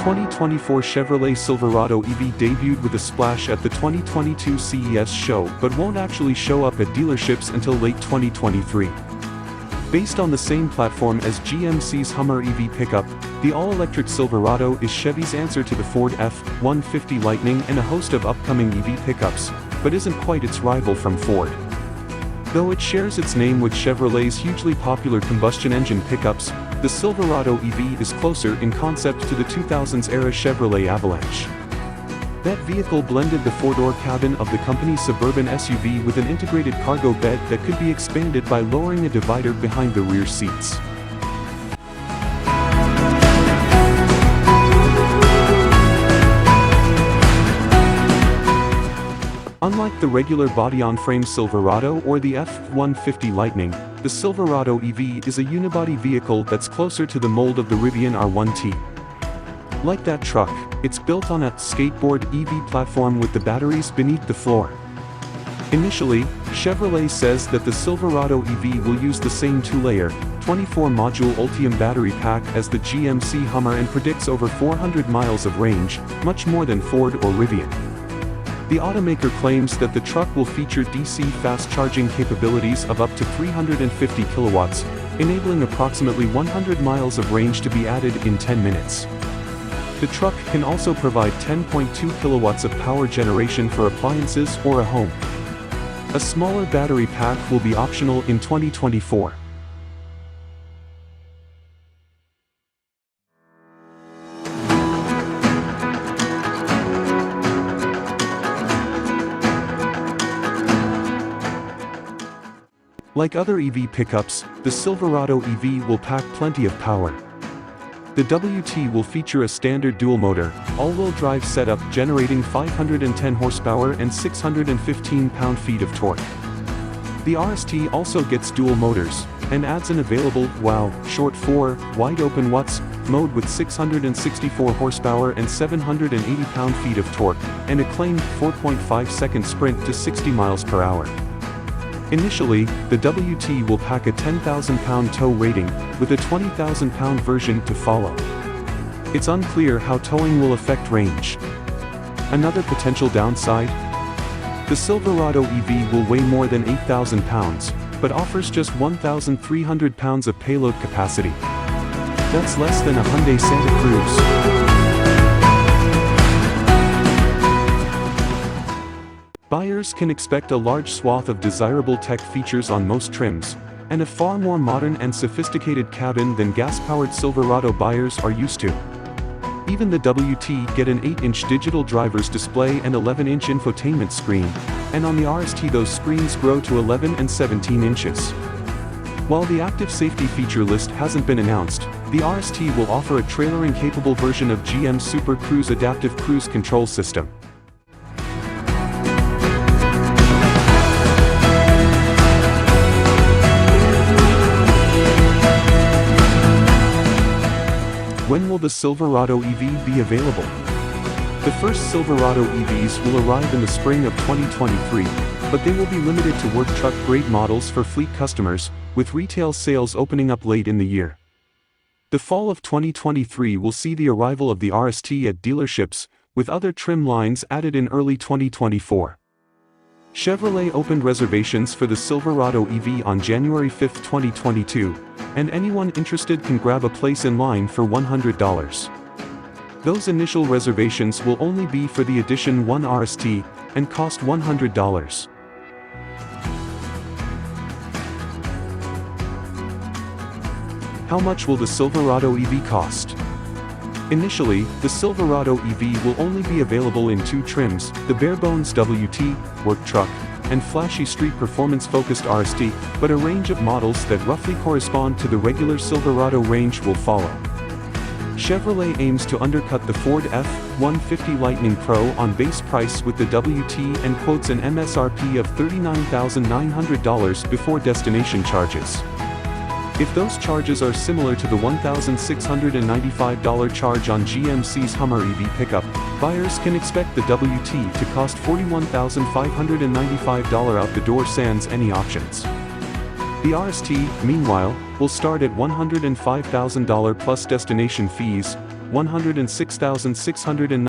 2024 Chevrolet Silverado EV debuted with a splash at the 2022 CES show but won't actually show up at dealerships until late 2023. Based on the same platform as GMC's Hummer EV pickup, the all-electric Silverado is Chevy's answer to the Ford F-150 Lightning and a host of upcoming EV pickups, but isn't quite its rival from Ford. Though it shares its name with Chevrolet's hugely popular combustion-engine pickups, the Silverado EV is closer in concept to the 2000s-era Chevrolet Avalanche. That vehicle blended the four-door cabin of the company's Suburban SUV with an integrated cargo bed that could be expanded by lowering a divider behind the rear seats. Unlike the regular body-on-frame Silverado or the F-150 Lightning, the Silverado EV is a unibody vehicle that's closer to the mold of the Rivian R1T. Like that truck, it's built on a skateboard EV platform with the batteries beneath the floor. Initially, Chevrolet says that the Silverado EV will use the same two-layer, 24-module Ultium battery pack as the GMC Hummer and predicts over 400 miles of range, much more than Ford or Rivian. The automaker claims that the truck will feature DC fast charging capabilities of up to 350 kilowatts, enabling approximately 100 miles of range to be added in 10 minutes. The truck can also provide 10.2 kilowatts of power generation for appliances or a home. A smaller battery pack will be optional in 2024. Like other EV pickups, the Silverado EV will pack plenty of power. The WT will feature a standard dual-motor, all-wheel drive setup generating 510 horsepower and 615 pound-feet of torque. The RST also gets dual motors, and adds an available WOW, short for wide-open watts, mode with 664 horsepower and 780 pound-feet of torque, and a claimed 4.5-second sprint to 60 miles per hour. Initially, the WT will pack a 10,000-pound tow rating, with a 20,000-pound version to follow. It's unclear how towing will affect range. Another potential downside? The Silverado EV will weigh more than 8,000 pounds, but offers just 1,300 pounds of payload capacity. That's less than a Hyundai Santa Cruz. Buyers can expect a large swath of desirable tech features on most trims, and a far more modern and sophisticated cabin than gas-powered Silverado buyers are used to. Even the WT get an 8-inch digital driver's display and 11-inch infotainment screen, and on the RST those screens grow to 11 and 17 inches. While the active safety feature list hasn't been announced, the RST will offer a trailering-capable version of GM's Super Cruise adaptive cruise control system. When will the Silverado EV be available? The first Silverado EVs will arrive in the spring of 2023, but they will be limited to work truck-grade models for fleet customers, with retail sales opening up late in the year. The fall of 2023 will see the arrival of the RST at dealerships, with other trim lines added in early 2024. Chevrolet opened reservations for the Silverado EV on January 5, 2022, and anyone interested can grab a place in line for $100. Those initial reservations will only be for the Edition 1 RST, and cost $100. How much will the Silverado EV cost? Initially, the Silverado EV will only be available in two trims, the bare-bones WT, work truck, and flashy street performance-focused RST, but a range of models that roughly correspond to the regular Silverado range will follow. Chevrolet aims to undercut the Ford F-150 Lightning Pro on base price with the WT and quotes an MSRP of $39,900 before destination charges. If those charges are similar to the $1,695 charge on GMC's Hummer EV pickup, buyers can expect the WT to cost $41,595 out the door sans any options. The RST, meanwhile, will start at $105,000 plus destination fees, $106,690.